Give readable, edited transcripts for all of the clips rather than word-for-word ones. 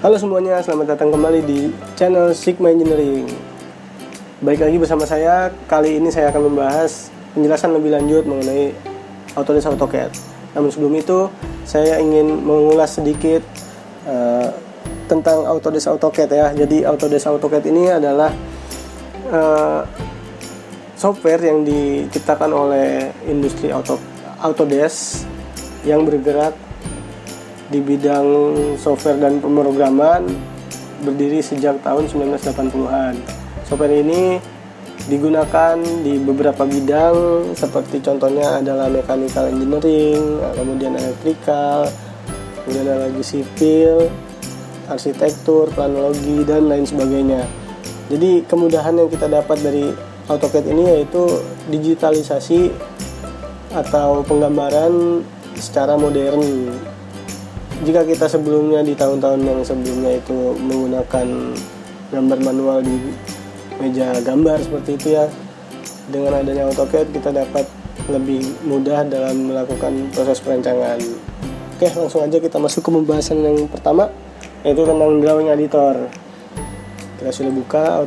Halo semuanya, selamat datang kembali di channel Sigma Engineering. Baik lagi bersama saya. Kali ini saya akan membahas penjelasan lebih lanjut mengenai Autodesk AutoCAD. Namun sebelum itu, saya ingin mengulas sedikit tentang Autodesk AutoCAD ya. Jadi Autodesk AutoCAD ini adalah software yang diciptakan oleh industri Autodesk yang bergerak di bidang software dan pemrograman, berdiri sejak tahun 1980-an. Software ini digunakan di beberapa bidang seperti contohnya adalah mechanical engineering, kemudian electrical, kemudian ada lagi sipil, arsitektur, planologi, dan lain sebagainya. Jadi kemudahan yang kita dapat dari AutoCAD ini yaitu digitalisasi atau penggambaran secara modern. Jika kita sebelumnya di tahun-tahun yang sebelumnya itu menggunakan gambar manual di meja gambar seperti itu ya, dengan adanya AutoCAD kita dapat lebih mudah dalam melakukan proses perancangan. Oke, langsung aja kita masuk ke pembahasan yang pertama, yaitu tentang drawing editor. Kita sudah buka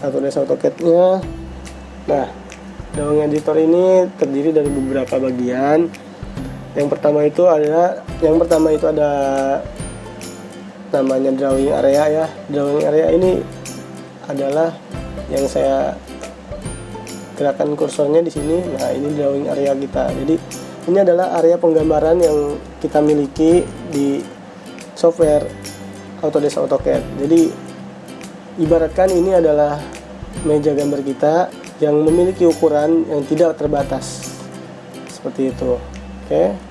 Autodesk AutoCAD-nya. Nah, drawing editor ini terdiri dari beberapa bagian. Yang pertama itu ada namanya drawing area ya. Drawing area ini adalah yang saya gerakan kursornya di sini. Nah, ini drawing area kita. Jadi ini adalah area penggambaran yang kita miliki di software Autodesk AutoCAD. Jadi ibaratkan ini adalah meja gambar kita yang memiliki ukuran yang tidak terbatas. Seperti itu. Oke.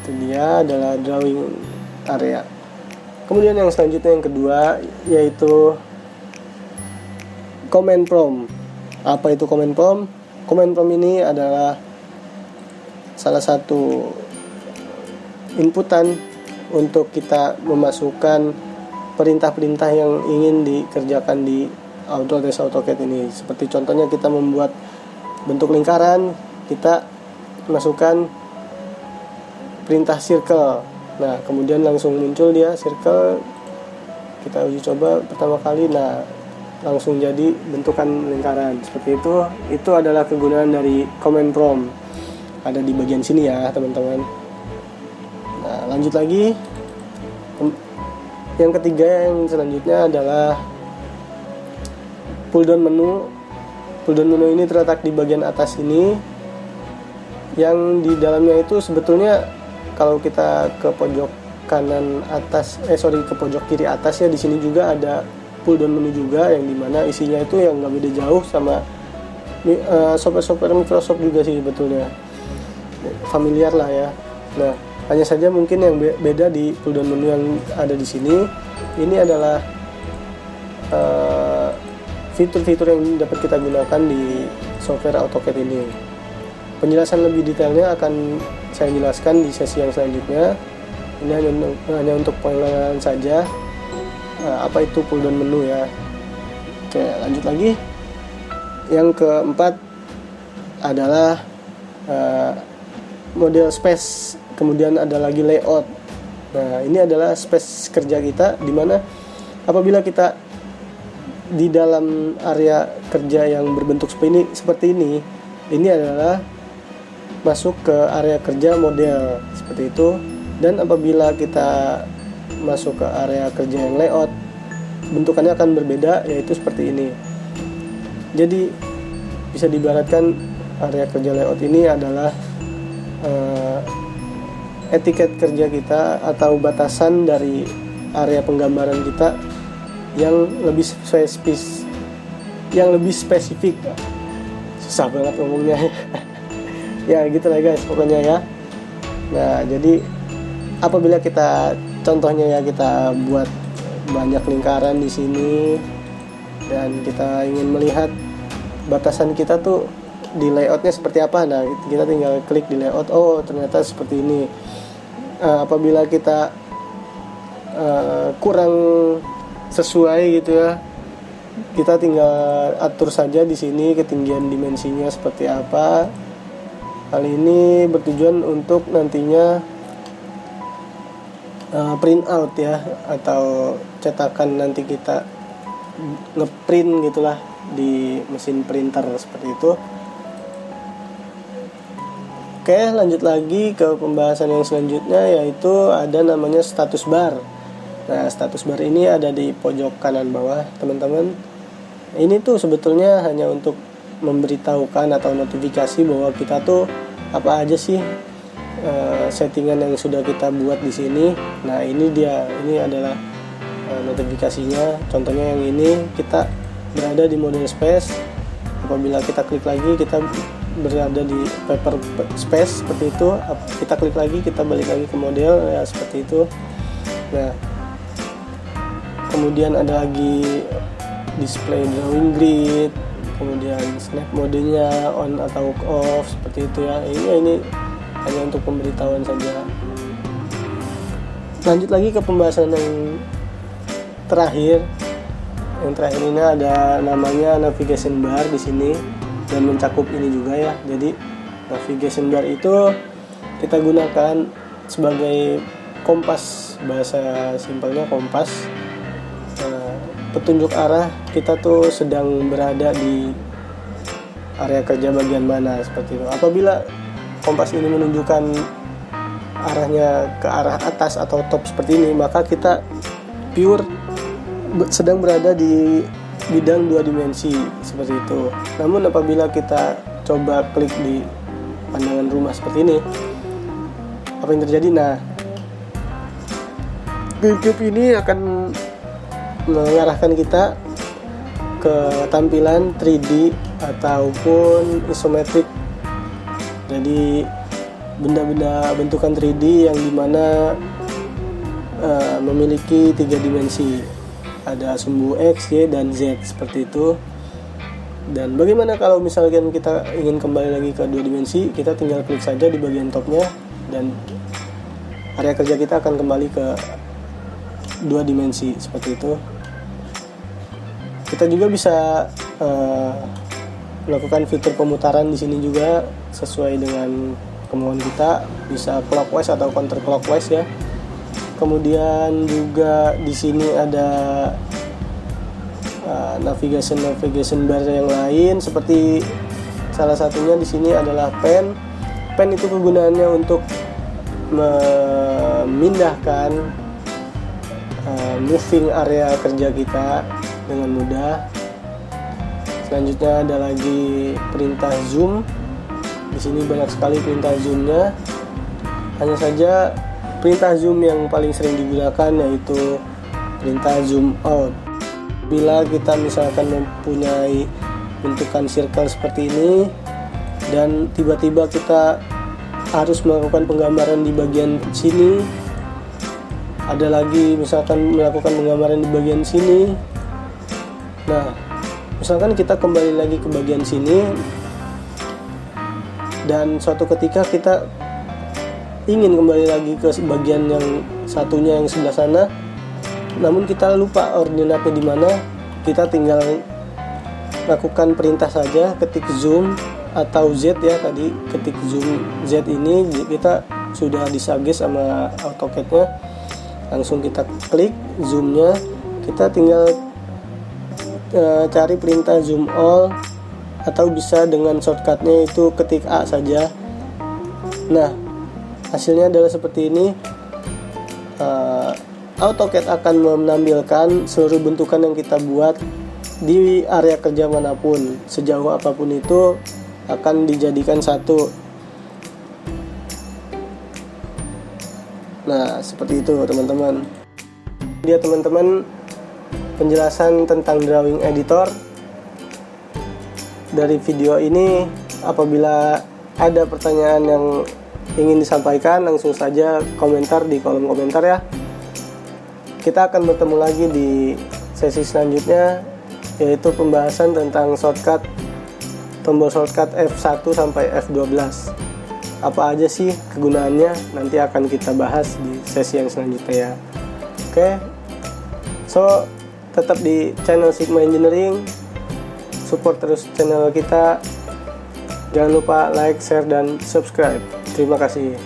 Itu dia adalah drawing area. Kemudian yang selanjutnya yang kedua yaitu command prompt. Apa itu command prompt? Command prompt ini adalah salah satu inputan untuk kita memasukkan perintah-perintah yang ingin dikerjakan di Autodesk AutoCAD ini. Seperti contohnya kita membuat bentuk lingkaran, kita masukkan perintah circle. Nah, kemudian langsung muncul dia circle. Kita uji coba pertama kali. Nah, langsung jadi bentukan lingkaran. Seperti itu. Itu adalah kegunaan dari command prompt. Ada di bagian sini ya, teman-teman. Nah, lanjut lagi. Yang ketiga yang selanjutnya adalah pull down menu. Pull down menu ini terletak di bagian atas ini. Yang di dalamnya itu sebetulnya kalau kita ke pojok kanan atas, ke pojok kiri atas ya, di sini juga ada pull down menu juga yang dimana isinya itu yang nggak beda jauh sama software Microsoft juga sih sebetulnya, familiar lah ya. Nah, hanya saja mungkin yang beda di pull down menu yang ada di sini, ini adalah fitur-fitur yang dapat kita gunakan di software AutoCAD ini. Penjelasan lebih detailnya akan saya jelaskan di sesi yang selanjutnya. Ini hanya untuk pengenalan saja apa itu pull down menu ya. Oke, lanjut lagi. Yang keempat adalah model space. Kemudian ada lagi layout. Nah, ini adalah space kerja kita, dimana apabila kita di dalam area kerja yang berbentuk seperti ini adalah masuk ke area kerja model seperti itu. Dan apabila kita masuk ke area kerja yang layout, bentukannya akan berbeda, yaitu seperti ini. Jadi bisa diibaratkan area kerja layout ini adalah etiket kerja kita atau batasan dari area penggambaran kita yang lebih spesifik. Susah banget ngomongnya. Ya gitulah guys pokoknya ya. Nah, jadi apabila kita contohnya ya, kita buat banyak lingkaran di sini dan kita ingin melihat batasan kita tuh di layoutnya seperti apa. Nah, kita tinggal klik di layout. Oh, ternyata seperti ini. Apabila kita kurang sesuai gitu ya, kita tinggal atur saja di sini ketinggian dimensinya seperti apa. Hal ini bertujuan untuk nantinya print out ya, atau cetakan nanti kita ngeprint gitulah di mesin printer seperti itu. Oke, lanjut lagi ke pembahasan yang selanjutnya, yaitu ada namanya status bar. Nah, status bar ini ada di pojok kanan bawah, teman-teman. Ini tuh sebetulnya hanya untuk memberitahukan atau notifikasi bahwa kita tuh apa aja sih settingan yang sudah kita buat di sini. Nah, ini adalah notifikasinya. Contohnya yang ini, kita berada di model space. Apabila kita klik lagi, kita berada di paper space seperti itu. Kita klik lagi, kita balik lagi ke model ya, seperti itu. Nah, kemudian ada lagi display drawing grid, kemudian snap modenya on atau off seperti itu ya. Ini hanya untuk pemberitahuan saja. Lanjut lagi ke pembahasan yang terakhir. Yang terakhir ini ada namanya navigation bar di sini dan mencakup ini juga ya. Jadi navigation bar itu kita gunakan sebagai kompas, bahasa simpelnya kompas. Petunjuk arah kita tuh sedang berada di area kerja bagian mana, seperti itu. Apabila kompas ini menunjukkan arahnya ke arah atas atau top seperti ini, maka kita pure sedang berada di bidang 2 dimensi seperti itu. Namun apabila kita coba klik di pandangan rumah seperti ini, apa yang terjadi? Nah, klip ini akan mengarahkan kita ke tampilan 3D ataupun isometrik. Jadi benda-benda bentukan 3D yang dimana memiliki 3 dimensi. Ada sumbu X, Y, dan Z seperti itu. Dan bagaimana kalau misalkan kita ingin kembali lagi ke 2 dimensi, kita tinggal klik saja di bagian topnya dan area kerja kita akan kembali ke 2 dimensi seperti itu. Kita juga bisa melakukan fitur pemutaran di sini juga sesuai dengan kemauan kita, bisa clockwise atau counterclockwise ya. Kemudian juga di sini ada navigation bar yang lain, seperti salah satunya di sini adalah pen. Pen itu kegunaannya untuk memindahkan moving area kerja kita dengan mudah. Selanjutnya ada lagi perintah zoom. Di sini banyak sekali perintah zoomnya. Hanya saja perintah zoom yang paling sering digunakan yaitu perintah zoom out. Bila kita misalkan mempunyai bentukan circle seperti ini dan tiba-tiba kita harus melakukan penggambaran di bagian sini, ada lagi misalkan melakukan penggambaran di bagian sini. Nah, misalkan kita kembali lagi ke bagian sini dan suatu ketika kita ingin kembali lagi ke bagian yang satunya yang sebelah sana, namun kita lupa ordinatnya di mana, kita tinggal lakukan perintah saja, ketik zoom atau Z ya, tadi ketik zoom Z ini kita sudah disagis sama AutoCAD-nya. Langsung kita klik zoomnya, kita tinggal cari perintah zoom all atau bisa dengan shortcutnya itu ketik A saja. Nah, hasilnya adalah seperti ini. AutoCAD akan menampilkan seluruh bentukan yang kita buat di area kerja manapun, sejauh apapun itu akan dijadikan satu. Nah, seperti itu teman-teman. Dia teman-teman penjelasan tentang drawing editor dari video ini. Apabila ada pertanyaan yang ingin disampaikan, langsung saja komentar di kolom komentar ya. Kita akan bertemu lagi di sesi selanjutnya, yaitu pembahasan tentang shortcut, tombol shortcut F1 sampai F12. Apa aja sih kegunaannya, nanti akan kita bahas di sesi yang selanjutnya ya. Oke, so tetap di channel Sigma Engineering, support terus channel kita. Jangan lupa like, share, dan subscribe. Terima kasih.